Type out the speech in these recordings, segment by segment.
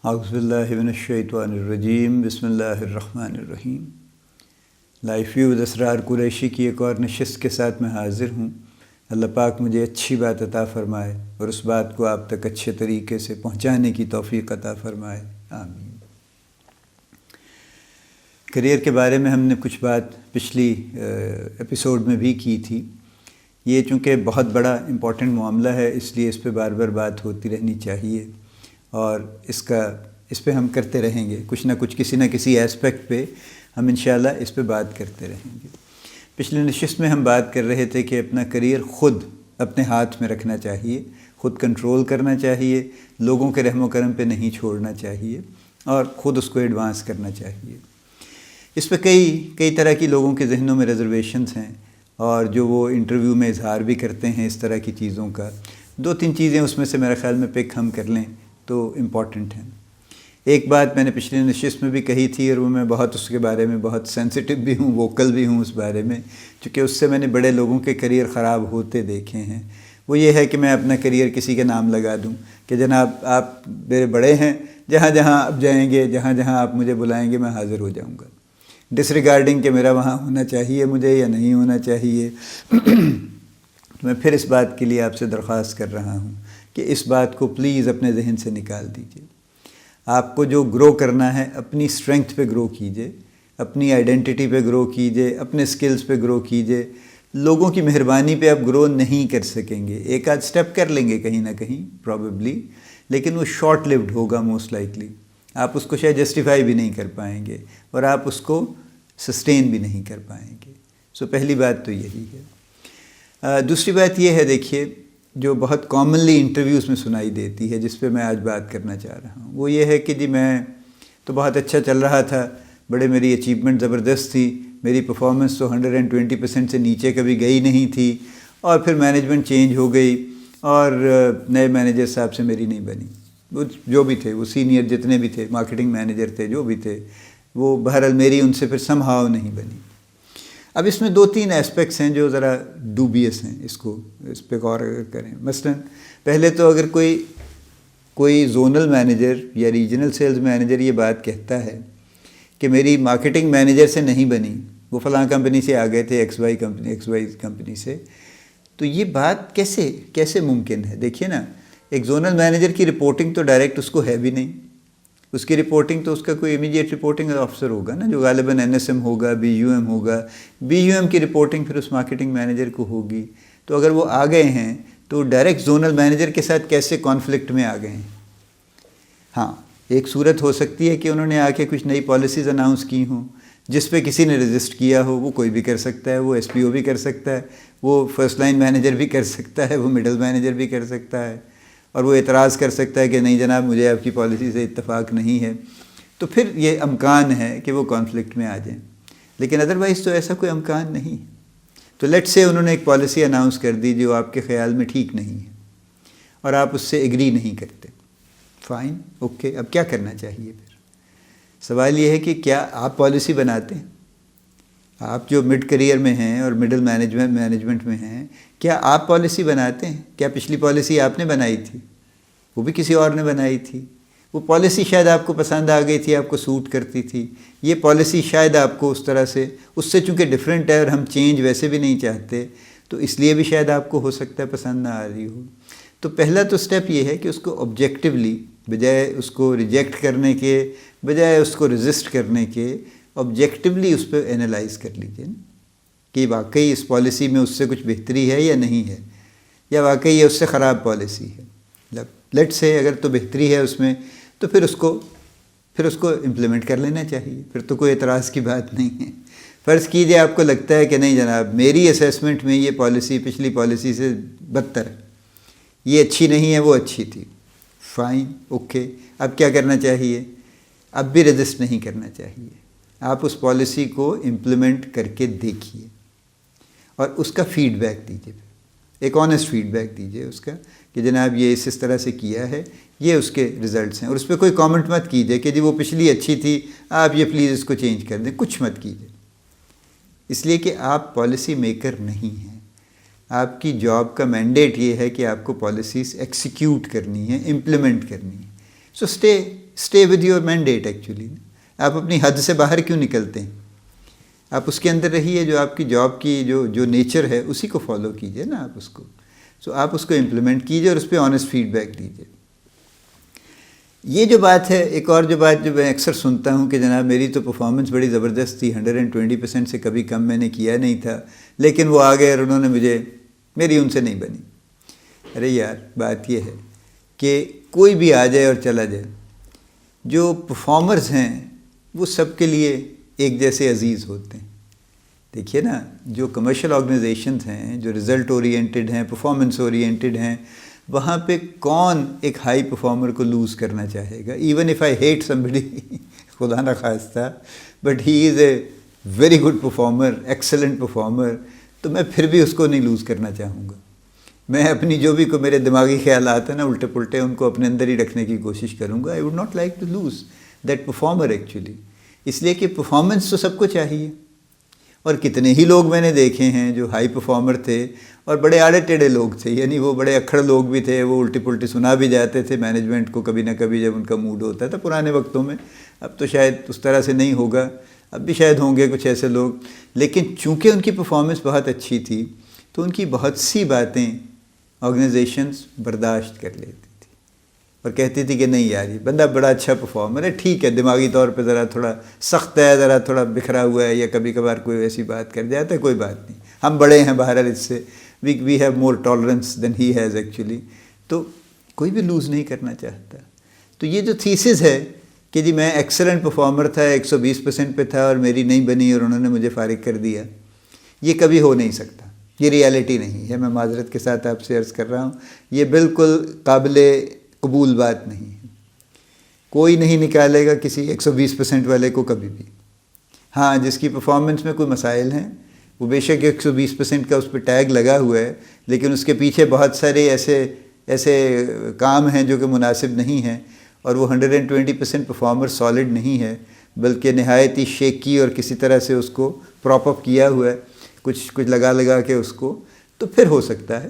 اعوذ باللہ من الشیطان الرجیم، بسم اللہ الرحمن الرحیم۔ لائف ویو ود اسرار قریشی کی ایک اور نشست کے ساتھ میں حاضر ہوں۔ اللہ پاک مجھے اچھی بات عطا فرمائے اور اس بات کو آپ تک اچھے طریقے سے پہنچانے کی توفیق عطا فرمائے، آمین۔ کریئر کے بارے میں ہم نے کچھ بات پچھلی ایپیسوڈ میں بھی کی تھی۔ یہ چونکہ بہت بڑا امپورٹنٹ معاملہ ہے، اس لیے اس پہ بار بار بات ہوتی رہنی چاہیے اور اس پہ ہم کرتے رہیں گے، کچھ نہ کچھ کسی نہ کسی ایسپیکٹ پہ ہم انشاءاللہ اس پہ بات کرتے رہیں گے۔ پچھلی نشست میں ہم بات کر رہے تھے کہ اپنا کریئر خود اپنے ہاتھ میں رکھنا چاہیے، خود کنٹرول کرنا چاہیے، لوگوں کے رحم و کرم پہ نہیں چھوڑنا چاہیے اور خود اس کو ایڈوانس کرنا چاہیے۔ اس پہ کئی طرح کی لوگوں کے ذہنوں میں ریزرویشنز ہیں اور جو وہ انٹرویو میں اظہار بھی کرتے ہیں اس طرح کی چیزوں کا۔ 2-3 چیزیں اس میں سے میرے خیال میں پک ہم کر لیں تو امپورٹنٹ ہیں۔ ایک بات میں نے پچھلی نشست میں بھی کہی تھی اور وہ میں اس کے بارے میں بہت سینسیٹیو بھی ہوں، ووکل بھی ہوں اس بارے میں، چونکہ اس سے میں نے بڑے لوگوں کے کریئر خراب ہوتے دیکھے ہیں۔ وہ یہ ہے کہ میں اپنا کریئر کسی کے نام لگا دوں کہ جناب آپ میرے بڑے ہیں، جہاں جہاں آپ جائیں گے، جہاں جہاں آپ مجھے بلائیں گے میں حاضر ہو جاؤں گا، ڈس ریگارڈنگ کہ میرا وہاں ہونا چاہیے مجھے یا نہیں ہونا چاہیے۔ میں پھر اس بات کے لیے آپ سے درخواست کر رہا ہوں کہ اس بات کو پلیز اپنے ذہن سے نکال دیجیے۔ آپ کو جو گرو کرنا ہے اپنی اسٹرینگتھ پہ گرو کیجیے، اپنی آئیڈینٹی پہ گرو کیجیے، اپنے سکلز پہ گرو کیجیے۔ لوگوں کی مہربانی پہ آپ گرو نہیں کر سکیں گے، ایک آدھ سٹیپ کر لیں گے کہیں نہ کہیں پروبیبلی، لیکن وہ شارٹ لیوڈ ہوگا موسٹ لائکلی۔ آپ اس کو شاید جسٹیفائی بھی نہیں کر پائیں گے اور آپ اس کو سسٹین بھی نہیں کر پائیں گے۔ سو پہلی بات تو یہی ہے۔ دوسری بات یہ ہے، دیکھیے، جو بہت کامنلی انٹرویوز میں سنائی دیتی ہے، جس پہ میں آج بات کرنا چاہ رہا ہوں، وہ یہ ہے کہ جی میں تو بہت اچھا چل رہا تھا، بڑے میری اچیومنٹ زبردست تھی، میری پرفارمنس تو 120% سے نیچے کبھی گئی نہیں تھی، اور پھر مینجمنٹ چینج ہو گئی اور نئے مینیجر صاحب سے میری نہیں بنی۔ وہ جو بھی تھے، وہ سینئر جتنے بھی تھے، مارکیٹنگ مینیجر تھے، جو بھی تھے، وہ بہرحال میری ان سے پھر سم ہاؤ نہیں بنی۔ اب اس میں 2-3 ایسپیکٹس ہیں جو ذرا ڈوبیس ہیں، اس پہ غور اگر کریں۔ مثلا پہلے تو اگر کوئی زونل مینیجر یا ریجنل سیلز مینیجر یہ بات کہتا ہے کہ میری مارکیٹنگ مینیجر سے نہیں بنی، وہ فلاں کمپنی سے آ گئے تھے، ایکس وائی کمپنی سے، تو یہ بات کیسے ممکن ہے؟ دیکھیے نا، ایک زونل مینیجر کی رپورٹنگ تو ڈائریکٹ اس کو ہے بھی نہیں، اس کی رپورٹنگ تو اس کا کوئی امیڈیٹ رپورٹنگ آفیسر ہوگا نا، جو غالباً NSM ہوگا، BUM ہوگا، BUM کی رپورٹنگ پھر اس مارکیٹنگ مینیجر کو ہوگی۔ تو اگر وہ آ گئے ہیں تو ڈائریکٹ زونل مینیجر کے ساتھ کیسے کانفلکٹ میں آ گئے ہیں؟ ہاں، ایک صورت ہو سکتی ہے کہ انہوں نے آ کے کچھ نئی پالیسیز اناؤنس کی ہوں جس پہ کسی نے رجسٹ کیا ہو، وہ کوئی بھی کر سکتا ہے، وہ SPO بھی کر سکتا ہے، وہ فرسٹ لائن مینیجر بھی کر سکتا ہے، وہ مڈل مینیجر بھی کر سکتا ہے، اور وہ اعتراض کر سکتا ہے کہ نہیں جناب مجھے آپ کی پالیسی سے اتفاق نہیں ہے، تو پھر یہ امکان ہے کہ وہ کانفلکٹ میں آ جائیں، لیکن ادروائز تو ایسا کوئی امکان نہیں۔ تو لیٹس سے انہوں نے ایک پالیسی اناؤنس کر دی جو آپ کے خیال میں ٹھیک نہیں ہے اور آپ اس سے ایگری نہیں کرتے، فائن، اوکے، اب کیا کرنا چاہیے پھر؟ سوال یہ ہے کہ کیا آپ پالیسی بناتے ہیں؟ آپ جو مڈ کریئر میں ہیں اور مڈل مینجمنٹ میں ہیں، کیا آپ پالیسی بناتے ہیں؟ کیا پچھلی پالیسی آپ نے بنائی تھی؟ وہ بھی کسی اور نے بنائی تھی؟ وہ پالیسی شاید آپ کو پسند آ گئی تھی، آپ کو سوٹ کرتی تھی، یہ پالیسی شاید آپ کو اس طرح سے، اس سے چونکہ ڈیفرنٹ ہے اور ہم چینج ویسے بھی نہیں چاہتے، تو اس لیے بھی شاید آپ کو ہو سکتا ہے پسند نہ آ رہی ہو۔ تو پہلا تو سٹیپ یہ ہے کہ اس کو آبجیکٹیولی، بجائے اس کو ریجیکٹ کرنے کے، بجائے اس کو ریزسٹ کرنے کے، آبجیکٹیولی اس پہ انالائز کر لیجیے نا کہ واقعی اس پالیسی میں اس سے کچھ بہتری ہے یا نہیں ہے، یا واقعی یہ اس سے خراب پالیسی ہے۔ لیٹ سے اگر تو بہتری ہے اس میں تو پھر اس کو امپلیمنٹ کر لینا چاہیے، پھر تو کوئی اعتراض کی بات نہیں ہے۔ فرض کیجئے آپ کو لگتا ہے کہ نہیں جناب میری اسیسمنٹ میں یہ پالیسی پچھلی پالیسی سے بدتر ہے، یہ اچھی نہیں ہے، وہ اچھی تھی، فائن، اوکے، اب کیا کرنا چاہیے؟ اب بھی رجسٹ نہیں کرنا چاہیے، آپ اس پالیسی کو امپلیمنٹ کر کے دیکھیے اور اس کا فیڈ بیک دیجیے، ایک آنیسٹ فیڈ بیک دیجیے اس کا کہ جناب یہ اس طرح سے کیا ہے، یہ اس کے ریزلٹس ہیں، اور اس پہ کوئی کامنٹ مت کیجیے کہ جی وہ پچھلی اچھی تھی، آپ یہ پلیز اس کو چینج کر دیں، کچھ مت کیجیے، اس لیے کہ آپ پالیسی میکر نہیں ہیں۔ آپ کی جاب کا مینڈیٹ یہ ہے کہ آپ کو پالیسیز ایکسیکیوٹ کرنی ہے، امپلیمنٹ کرنی ہے۔ So stay stay with your mandate actually. آپ اپنی حد سے باہر کیوں نکلتے ہیں؟ آپ اس کے اندر رہیے، جو آپ کی جاب کی جو نیچر ہے اسی کو فالو کیجیے نا آپ اس کو. سو آپ اس کو امپلیمنٹ کیجیے اور اس پہ آنیسٹ فیڈ بیک دیجیے. یہ جو بات ہے، ایک اور جو بات جو میں اکثر سنتا ہوں کہ جناب میری تو پرفارمنس بڑی زبردست تھی، 120% سے کبھی کم میں نے کیا نہیں تھا، لیکن وہ آ گئے اور انہوں نے میری ان سے نہیں بنی. ارے یار، بات یہ ہے کہ کوئی بھی آ جائے اور چلا جائے، جو پرفارمرز ہیں وہ سب کے لیے ایک جیسے عزیز ہوتے ہیں. دیکھیے نا، جو کمرشل آرگنائزیشنز ہیں، جو رزلٹ اورینٹڈ ہیں، پرفارمنس اورینٹڈ ہیں، وہاں پہ کون ایک ہائی پرفارمر کو لوز کرنا چاہے گا؟ Even if I hate somebody, خدا نہ خواستہ، but he is a very good performer, excellent performer, تو میں پھر بھی اس کو نہیں لوز کرنا چاہوں گا. میں اپنی جو بھی میرے دماغی خیالات ہیں نا الٹے پلٹے، ان کو اپنے اندر ہی رکھنے کی کوشش کروں گا. I would not like to lose that performer actually. اس لیے کہ پرفارمنس تو سب کو چاہیے. اور کتنے ہی لوگ میں نے دیکھے ہیں جو ہائی پرفارمر تھے اور بڑے آڑے ٹیڑھے لوگ تھے، یعنی وہ بڑے اکھڑ لوگ بھی تھے، وہ الٹی پلٹی سنا بھی جاتے تھے مینجمنٹ کو کبھی نہ کبھی جب ان کا موڈ ہوتا تھا پرانے وقتوں میں. اب تو شاید اس طرح سے نہیں ہوگا، اب بھی شاید ہوں گے کچھ ایسے لوگ، لیکن چونکہ ان کی پرفارمنس بہت اچھی تھی تو ان کی بہت سی باتیں آرگنائزیشنز برداشت کر لیتی تھی اور کہتی تھی کہ نہیں یار یہ بندہ بڑا اچھا پرفارمر ہے، ٹھیک ہے دماغی طور پہ ذرا تھوڑا سخت ہے، ذرا تھوڑا بکھرا ہوا ہے، یا کبھی کبھار کوئی ایسی بات کر جاتا ہے، کوئی بات نہیں، ہم بڑے ہیں بہرحال اس سے، we have more tolerance than he has actually. تو کوئی بھی لوز نہیں کرنا چاہتا. تو یہ جو تھیسز ہے کہ جی میں ایکسلنٹ پرفارمر تھا، 120% پہ تھا اور میری نہیں بنی اور انہوں نے مجھے فارغ کر دیا، یہ کبھی ہو نہیں سکتا. یہ ریالٹی نہیں ہے. میں معذرت کے ساتھ آپ سے عرض کر رہا ہوں، یہ بالکل قابل قبول بات نہیں ہے. کوئی نہیں نکالے گا کسی 120% والے کو کبھی بھی. ہاں، جس کی پرفارمنس میں کوئی مسائل ہیں وہ بے شک 120% کا اس پہ ٹیگ لگا ہوا ہے، لیکن اس کے پیچھے بہت سارے ایسے کام ہیں جو کہ مناسب نہیں ہیں، اور وہ 120% پرفارمر سالڈ نہیں ہے، بلکہ نہایت ہی شیکی اور کسی طرح سے اس کو پراپ اپ کیا ہوا ہے، کچھ لگا کے اس کو، تو پھر ہو سکتا ہے.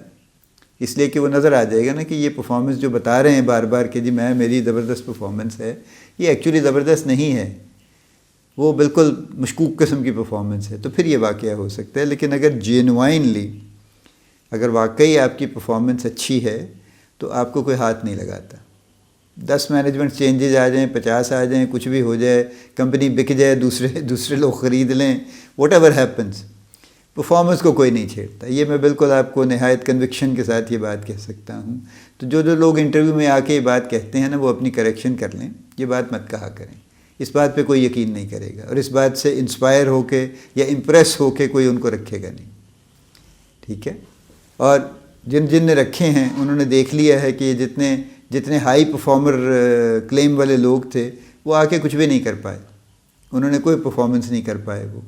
اس لیے کہ وہ نظر آ جائے گا نا کہ یہ پرفارمنس جو بتا رہے ہیں بار بار کہ جی میری زبردست پرفارمنس ہے، یہ ایکچولی زبردست نہیں ہے، وہ بالکل مشکوک قسم کی پرفارمنس ہے، تو پھر یہ واقعہ ہو سکتا ہے. لیکن اگر جینوائنلی، اگر واقعی آپ کی پرفارمنس اچھی ہے تو آپ کو کوئی ہاتھ نہیں لگاتا. 10 مینجمنٹ چینجز آ جائیں، 50 آ جائیں، کچھ بھی ہو جائے، کمپنی بک جائے، دوسرے لوگ خرید لیں، واٹ ایور ہیپنس، پرفارمنس کو کوئی نہیں چھیڑتا. یہ میں بالکل آپ کو نہایت کنوکشن کے ساتھ یہ بات کہہ سکتا ہوں. تو جو لوگ انٹرویو میں آ کے یہ بات کہتے ہیں نا، وہ اپنی کریکشن کر لیں، یہ بات مت کہا کریں. اس بات پہ کوئی یقین نہیں کرے گا، اور اس بات سے انسپائر ہو کے یا امپریس ہو کے کوئی ان کو رکھے گا نہیں. ٹھیک ہے؟ اور جن نے رکھے ہیں انہوں نے دیکھ لیا ہے کہ جتنے ہائی پرفارمر کلیم والے لوگ تھے وہ آ کے کچھ بھی نہیں کر پائے، انہوں نے کوئی پرفارمنس نہیں کر پائے وہ،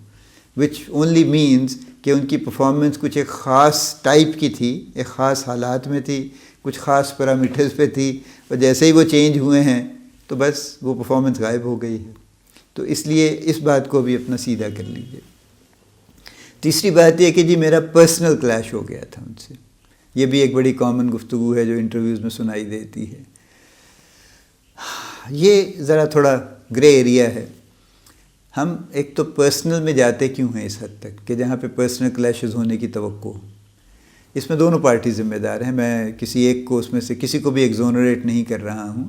وچ اونلی مینز کہ ان کی پرفارمنس کچھ ایک خاص ٹائپ کی تھی، ایک خاص حالات میں تھی، کچھ خاص پیرامیٹرز پہ تھی، اور جیسے ہی وہ چینج ہوئے ہیں تو بس وہ پرفارمنس غائب ہو گئی ہے. تو اس لیے اس بات کو بھی اپنا سیدھا کر لیجیے. تیسری بات یہ کہ جی میرا پرسنل کلیش ہو گیا تھا ان سے. یہ بھی ایک بڑی کامن گفتگو ہے جو انٹرویوز میں سنائی دیتی ہے. یہ ذرا تھوڑا گرے ایریا ہے. ہم ایک تو پرسنل میں جاتے کیوں ہیں اس حد تک کہ جہاں پہ پرسنل کلیشز ہونے کی توقع ہو؟ اس میں دونوں پارٹی ذمہ دار ہیں. میں کسی ایک کو اس میں سے کسی کو بھی ایگزونریٹ نہیں کر رہا ہوں.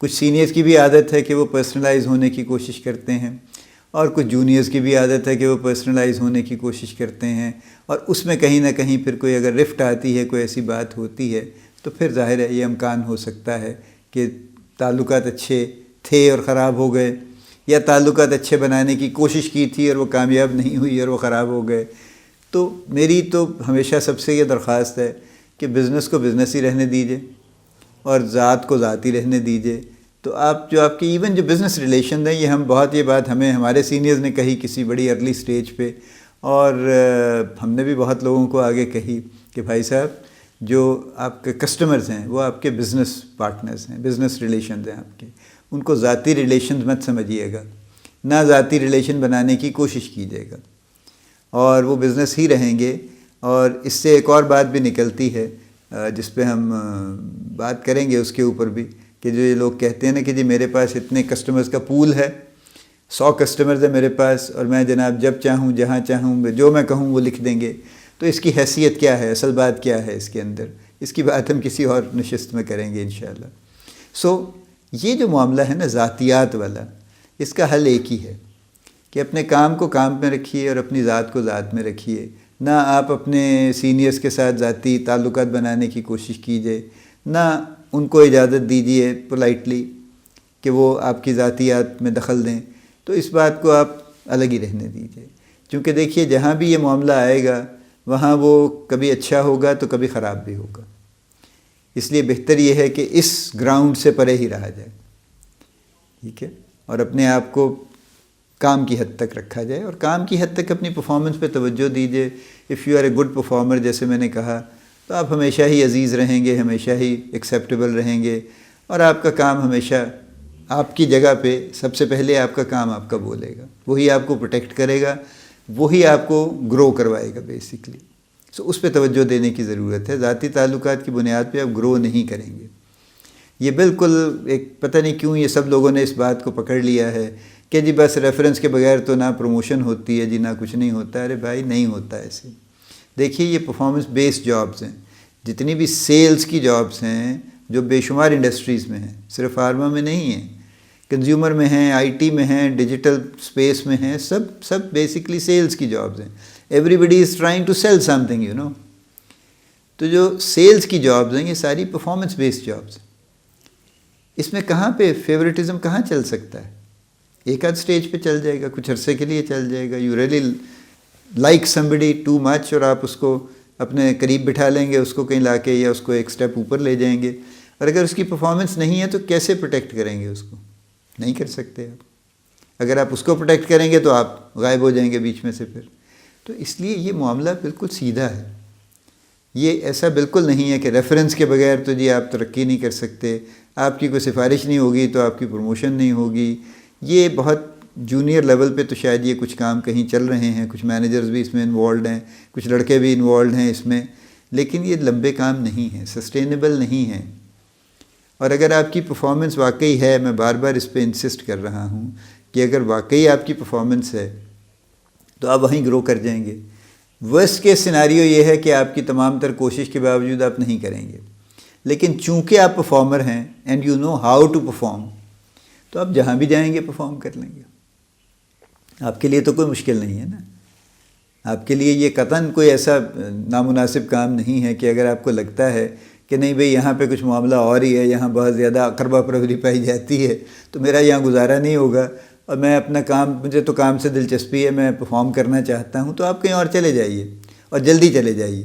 کچھ سینئرز کی بھی عادت ہے کہ وہ پرسنلائز ہونے کی کوشش کرتے ہیں، اور کچھ جونیئرز کی بھی عادت ہے کہ وہ پرسنلائز ہونے کی کوشش کرتے ہیں، اور اس میں کہیں نہ کہیں پھر کوئی اگر رفٹ آتی ہے، کوئی ایسی بات ہوتی ہے، تو پھر ظاہر ہے یہ امکان ہو سکتا ہے کہ تعلقات اچھے تھے اور خراب ہو گئے، یا تعلقات اچھے بنانے کی کوشش کی تھی اور وہ کامیاب نہیں ہوئی اور وہ خراب ہو گئے. تو میری تو ہمیشہ سب سے یہ درخواست ہے کہ بزنس کو بزنس ہی رہنے دیجیے اور ذات کو ذات ہی رہنے دیجیے. تو آپ کی ایون جو بزنس ریلیشن ہیں، یہ بات ہمیں ہمارے سینئرز نے کہی کسی بڑی ارلی سٹیج پہ، اور ہم نے بھی بہت لوگوں کو آگے کہی کہ بھائی صاحب جو آپ کے کسٹمرز ہیں وہ آپ کے بزنس پارٹنرز ہیں، بزنس ریلیشنز ہیں آپ کے، ان کو ذاتی ریلیشنز مت سمجھیے گا، نہ ذاتی ریلیشن بنانے کی کوشش کیجیے گا، اور وہ بزنس ہی رہیں گے. اور اس سے ایک اور بات بھی نکلتی ہے جس پہ ہم بات کریں گے اس کے اوپر بھی، کہ جو یہ لوگ کہتے ہیں نا کہ جی میرے پاس اتنے کسٹمرز کا پول ہے، 100 کسٹمرز ہیں میرے پاس، اور میں جناب جب چاہوں جہاں چاہوں جو میں کہوں وہ لکھ دیں گے، تو اس کی حیثیت کیا ہے، اصل بات کیا ہے اس کے اندر، اس کی بات ہم کسی اور نشست میں کریں گے انشاءاللہ۔ یہ جو معاملہ ہے نا ذاتیات والا، اس کا حل ایک ہی ہے کہ اپنے کام کو کام میں رکھیے اور اپنی ذات کو ذات میں رکھیے، نہ آپ اپنے سینئرز کے ساتھ ذاتی تعلقات بنانے کی کوشش کیجیے، نہ ان کو اجازت دیجیے پولائٹلی کہ وہ آپ کی ذاتیات میں دخل دیں، تو اس بات کو آپ الگ ہی رہنے دیجیے، کیونکہ دیکھیے جہاں بھی یہ معاملہ آئے گا وہاں وہ کبھی اچھا ہوگا تو کبھی خراب بھی ہوگا، اس لیے بہتر یہ ہے کہ اس گراؤنڈ سے پرے ہی رہا جائے، ٹھیک ہے، اور اپنے آپ کو کام کی حد تک رکھا جائے، اور کام کی حد تک اپنی پرفارمنس پہ توجہ دیجیے۔ If you are a good performer, جیسے میں نے کہا، تو آپ ہمیشہ ہی عزیز رہیں گے، ہمیشہ ہی ایکسیپٹیبل رہیں گے، اور آپ کا کام ہمیشہ آپ کی جگہ پہ سب سے پہلے آپ کا کام آپ کا بولے گا، وہی آپ کو پروٹیکٹ کرے گا، وہی آپ کو گرو کروائے گا بیسیکلی۔ اس پہ توجہ دینے کی ضرورت ہے، ذاتی تعلقات کی بنیاد پہ آپ گرو نہیں کریں گے۔ یہ بالکل ایک پتہ نہیں کیوں یہ سب لوگوں نے اس بات کو پکڑ لیا ہے کہ جی بس ریفرنس کے بغیر تو نہ پروموشن ہوتی ہے جی، نہ کچھ نہیں ہوتا۔ ارے بھائی نہیں ہوتا ایسے۔ دیکھیے یہ پرفارمنس بیسڈ جابز ہیں، جتنی بھی سیلز کی جابز ہیں جو بے شمار انڈسٹریز میں ہیں، صرف فارما میں نہیں ہیں، کنزیومر میں ہیں، آئی ٹی میں ہیں، ڈیجیٹل سپیس میں ہیں، سب بیسکلی سیلز کی جابز ہیں۔ Everybody is trying to sell something, you know. تو جو سیلز کی جابز ہیں یہ ساری پرفارمنس بیسڈ جابز ہیں۔ اس میں کہاں پہ فیوریٹزم کہاں چل سکتا ہے؟ ایک آدھ سٹیج پہ چل جائے گا، کچھ عرصے کے لیے چل جائے گا، you really like somebody too much, اور آپ اس کو اپنے قریب بٹھا لیں گے، اس کو کہیں لا کے، یا اس کو ایک سٹیپ اوپر لے جائیں گے، اور اگر اس کی پرفارمنس نہیں ہے تو کیسے پروٹیکٹ کریں گے اس کو؟ نہیں کر سکتے آپ۔ اگر آپ اس کو پروٹیکٹ کریں گے تو آپ غائب ہو جائیں گے بیچ میں سے پھر۔ تو اس لیے یہ معاملہ بالکل سیدھا ہے، یہ ایسا بالکل نہیں ہے کہ ریفرنس کے بغیر تو جی آپ ترقی نہیں کر سکتے، آپ کی کوئی سفارش نہیں ہوگی تو آپ کی پروموشن نہیں ہوگی۔ یہ بہت جونیئر لیول پہ تو شاید یہ کچھ کام کہیں چل رہے ہیں، کچھ مینیجرز بھی اس میں انوالوڈ ہیں، کچھ لڑکے بھی انوالوڈ ہیں اس میں، لیکن یہ لمبے کام نہیں ہیں، سسٹینیبل نہیں ہیں۔ اور اگر آپ کی پرفارمنس واقعی ہے، میں بار بار اس پہ انسسٹ کر رہا ہوں کہ اگر واقعی آپ کی پرفارمنس ہے تو آپ وہیں گرو کر جائیں گے۔ ورسٹ کیس سیناریو یہ ہے کہ آپ کی تمام تر کوشش کے باوجود آپ نہیں کریں گے، لیکن چونکہ آپ پرفارمر ہیں and you know how to perform, تو آپ جہاں بھی جائیں گے پرفارم کر لیں گے۔ آپ کے لیے تو کوئی مشکل نہیں ہے نا، آپ کے لیے یہ قطعاً کوئی ایسا نامناسب کام نہیں ہے کہ اگر آپ کو لگتا ہے کہ نہیں بھئی یہاں پہ کچھ معاملہ اور ہی ہے، یہاں بہت زیادہ اقربا پروری پائی جاتی ہے، تو میرا یہاں گزارا نہیں ہوگا، اور میں اپنا کام، مجھے تو کام سے دلچسپی ہے، میں پرفارم کرنا چاہتا ہوں، تو آپ کہیں اور چلے جائیے، اور جلدی چلے جائیے،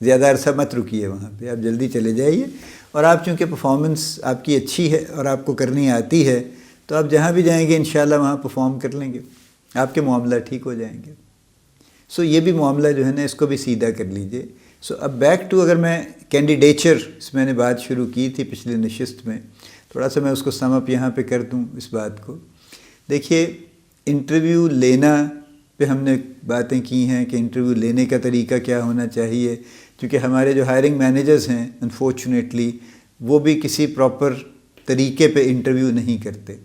زیادہ عرصہ مت رکیے وہاں پہ، آپ جلدی چلے جائیے۔ اور آپ چونکہ پرفارمنس آپ کی اچھی ہے اور آپ کو کرنی آتی ہے، تو آپ جہاں بھی جائیں گے انشاءاللہ وہاں پرفارم کر لیں گے، آپ کے معاملہ ٹھیک ہو جائیں گے۔ یہ بھی معاملہ جو ہے نا اس کو بھی سیدھا کر لیجئے۔ اب بیک ٹو، اگر میں کینڈیڈیچر، اس میں نے بات شروع کی تھی پچھلی نشست میں، تھوڑا سا میں اس کو سم اپ یہاں پہ کر دوں اس بات کو۔ دیکھیے انٹرویو لینا پہ ہم نے باتیں کی ہیں کہ انٹرویو لینے کا طریقہ کیا ہونا چاہیے، کیونکہ ہمارے جو ہائرنگ مینیجرز ہیں انفارچونیٹلی وہ بھی کسی پراپر طریقے پہ انٹرویو نہیں کرتے،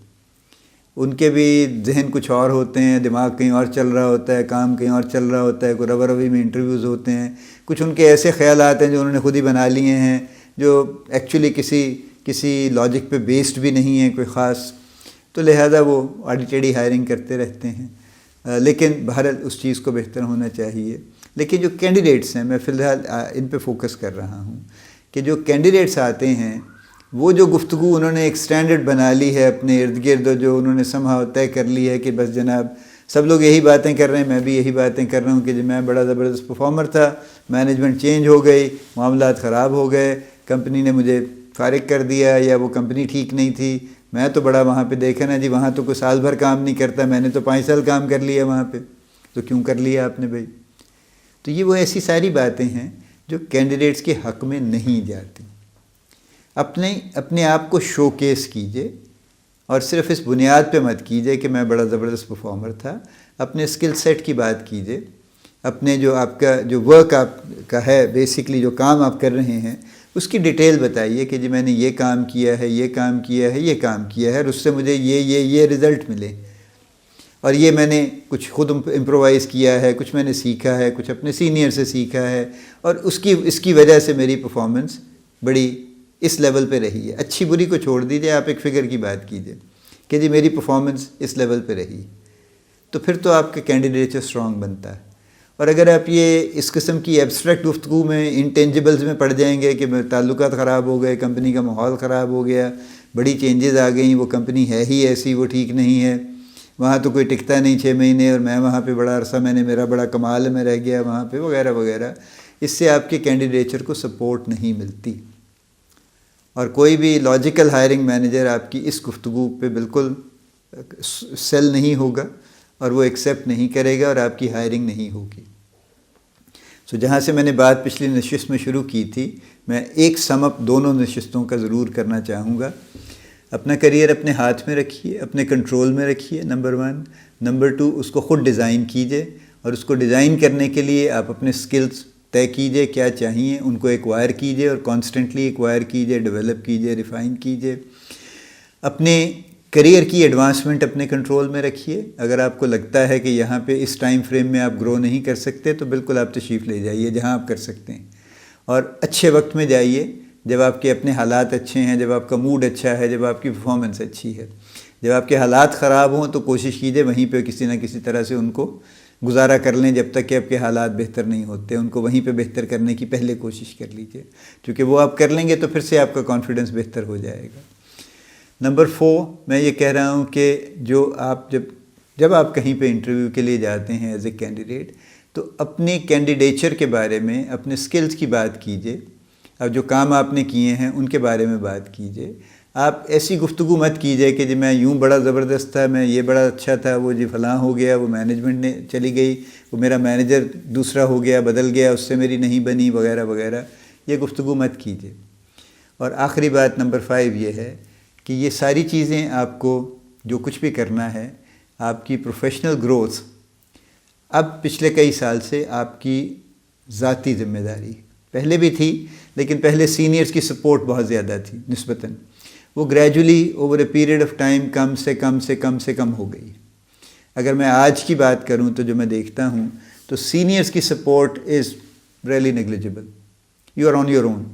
ان کے بھی ذہن کچھ اور ہوتے ہیں، دماغ کہیں اور چل رہا ہوتا ہے، کام کہیں اور چل رہا ہوتا ہے، کوئی ربا ربی میں انٹرویوز ہوتے ہیں، کچھ ان کے ایسے خیالات ہیں جو انہوں نے خود ہی بنا لیے ہیں، جو ایکچولی کسی لاجک پہ بیسڈ بھی نہیں ہیں کوئی خاص، تو لہذا وہ آڑی ٹیڑھی ہائرنگ کرتے رہتے ہیں۔ لیکن بہرحال اس چیز کو بہتر ہونا چاہیے۔ لیکن جو کینڈیڈیٹس ہیں، میں فی الحال ان پہ فوکس کر رہا ہوں کہ جو کینڈیڈیٹس آتے ہیں وہ جو گفتگو انہوں نے ایک سٹینڈرڈ بنا لی ہے اپنے ارد گرد، جو انہوں نے سمہاؤ طے کر لی ہے کہ بس جناب سب لوگ یہی باتیں کر رہے ہیں، میں بھی یہی باتیں کر رہا ہوں کہ میں بڑا زبردست پرفارمر تھا، مینجمنٹ چینج ہو گئی، معاملات خراب ہو گئے، کمپنی نے مجھے فارغ کر دیا، یا وہ کمپنی ٹھیک نہیں تھی، میں تو بڑا وہاں پہ دیکھا نا جی، وہاں تو کوئی سال بھر کام نہیں کرتا، میں نے تو 5 سال کام کر لیا وہاں پہ، تو کیوں کر لیا آپ نے بھائی؟ تو یہ وہ ایسی ساری باتیں ہیں جو کینڈیڈیٹس کے حق میں نہیں جاتی۔ اپنے آپ کو شو کیس کیجئے، اور صرف اس بنیاد پہ مت کیجئے کہ میں بڑا زبردست پرفارمر تھا، اپنے اسکل سیٹ کی بات کیجئے اپنے جو آپ کا جو ورک آپ کا ہے بیسکلی جو کام آپ کر رہے ہیں اس کی ڈیٹیل بتائیے کہ جی میں نے یہ کام کیا ہے، یہ کام کیا ہے، یہ کام کیا ہے، اور اس سے مجھے یہ رزلٹ ملے، اور یہ میں نے کچھ خود امپرووائز کیا ہے، کچھ میں نے سیکھا ہے، کچھ اپنے سینئر سے سیکھا ہے، اور اس کی وجہ سے میری پرفارمنس بڑی اس لیول پہ رہی ہے۔ اچھی بری کو چھوڑ دیجیے، آپ ایک فگر کی بات کیجیے کہ جی میری پرفارمنس اس لیول پہ رہی، تو پھر تو آپ کا کینڈیڈیچر اسٹرانگ بنتا ہے۔ اور اگر آپ یہ اس قسم کی ایبسٹریکٹ گفتگو میں انٹینجبلز میں پڑ جائیں گے کہ تعلقات خراب ہو گئے، کمپنی کا ماحول خراب ہو گیا، بڑی چینجز آ گئیں، وہ کمپنی ہے ہی ایسی، وہ ٹھیک نہیں ہے، وہاں تو کوئی ٹکتا نہیں 6 مہینے، اور میں وہاں پہ بڑا عرصہ میرا بڑا کمال ہے، میں رہ گیا وہاں پہ، وغیرہ وغیرہ، اس سے آپ کے کینڈیڈیچر کو سپورٹ نہیں ملتی، اور کوئی بھی لاجیکل ہائرنگ مینیجر آپ کی اس گفتگو پہ بالکل سیل نہیں ہوگا، اور وہ ایکسیپٹ نہیں کرے گا، اور آپ کی ہائرنگ نہیں ہوگی۔ سو جہاں سے میں نے بات پچھلی نشست میں شروع کی تھی، میں ایک سم اپ دونوں نشستوں کا ضرور کرنا چاہوں گا۔ اپنا کریئر اپنے ہاتھ میں رکھیے، اپنے کنٹرول میں رکھیے، نمبر 1۔ نمبر 2، اس کو خود ڈیزائن کیجئے، اور اس کو ڈیزائن کرنے کے لیے آپ اپنے سکلز طے کیجئے کیا چاہیے، ان کو ایکوائر کیجئے، اور کانسٹنٹلی ایکوائر کیجئے، ڈیولپ کیجئے، ریفائن کیجئے۔ اپنے کریئر کی ایڈوانسمنٹ اپنے کنٹرول میں رکھیے۔ اگر آپ کو لگتا ہے کہ یہاں پہ اس ٹائم فریم میں آپ گرو نہیں کر سکتے، تو بالکل آپ تشریف لے جائیے جہاں آپ کر سکتے ہیں، اور اچھے وقت میں جائیے جب آپ کے اپنے حالات اچھے ہیں، جب آپ کا موڈ اچھا ہے، جب آپ کی پرفارمنس اچھی ہے۔ جب آپ کے حالات خراب ہوں تو کوشش کیجئے وہیں پہ کسی نہ کسی طرح سے ان کو گزارا کر لیں، جب تک کہ آپ کے حالات بہتر نہیں ہوتے، ان کو وہیں پہ بہتر کرنے کی پہلے کوشش کر لیجئے، کیونکہ وہ آپ کر لیں گے تو پھر سے آپ کا کانفیڈنس بہتر ہو جائے گا۔ نمبر 4، میں یہ کہہ رہا ہوں کہ جو آپ جب آپ کہیں پہ انٹرویو کے لیے جاتے ہیں ایز اے کینڈیڈیٹ، تو اپنے کینڈیڈیچر کے بارے میں، اپنے سکلز کی بات کیجئے، اب جو کام آپ نے کیے ہیں ان کے بارے میں بات کیجئے۔ آپ ایسی گفتگو مت کیجئے کہ جی میں یوں بڑا زبردست تھا، میں یہ بڑا اچھا تھا، وہ جی فلاں ہو گیا، وہ مینجمنٹ نے چلی گئی، وہ میرا مینیجر دوسرا ہو گیا، بدل گیا، اس سے میری نہیں بنی، وغیرہ وغیرہ، یہ گفتگو مت کیجئے۔ اور آخری بات نمبر 5 یہ ہے کہ یہ ساری چیزیں آپ کو جو کچھ بھی کرنا ہے، آپ کی پروفیشنل گروتھ اب پچھلے کئی سال سے آپ کی ذاتی ذمہ داری، پہلے بھی تھی لیکن پہلے سینئرز کی سپورٹ بہت زیادہ تھی نسبتاً، وہ gradually over a period of time کم سے کم ہو گئی۔ اگر میں آج کی بات کروں تو جو میں دیکھتا ہوں تو سینئرز کی support is really negligible, you are on your own,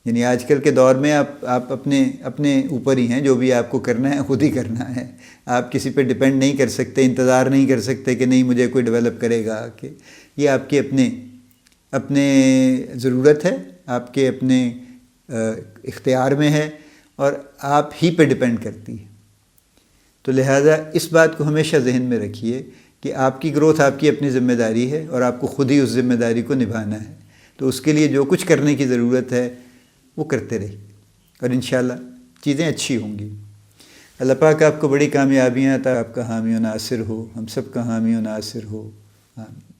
یعنی آج کل کے دور میں آپ اپنے اوپر ہی ہیں، جو بھی آپ کو کرنا ہے خود ہی کرنا ہے، آپ کسی پہ ڈیپینڈ نہیں کر سکتے، انتظار نہیں کر سکتے کہ نہیں مجھے کوئی ڈیولپ کرے گا، کہ یہ آپ کے اپنے ضرورت ہے، آپ کے اپنے اختیار میں ہے، اور آپ ہی پہ ڈیپینڈ کرتی ہے۔ تو لہٰذا اس بات کو ہمیشہ ذہن میں رکھیے کہ آپ کی گروتھ آپ کی اپنی ذمہ داری ہے، اور آپ کو خود ہی اس ذمہ داری کو نبھانا ہے، تو اس کے لیے جو کچھ کرنے کی ضرورت ہے وہ کرتے رہیے، اور انشاءاللہ چیزیں اچھی ہوں گی۔ اللہ پاک آپ کو بڑی کامیابیاں عطا، آپ کا حامی و ناصر ہو، ہم سب کا حامی و ناصر ہو، آمین۔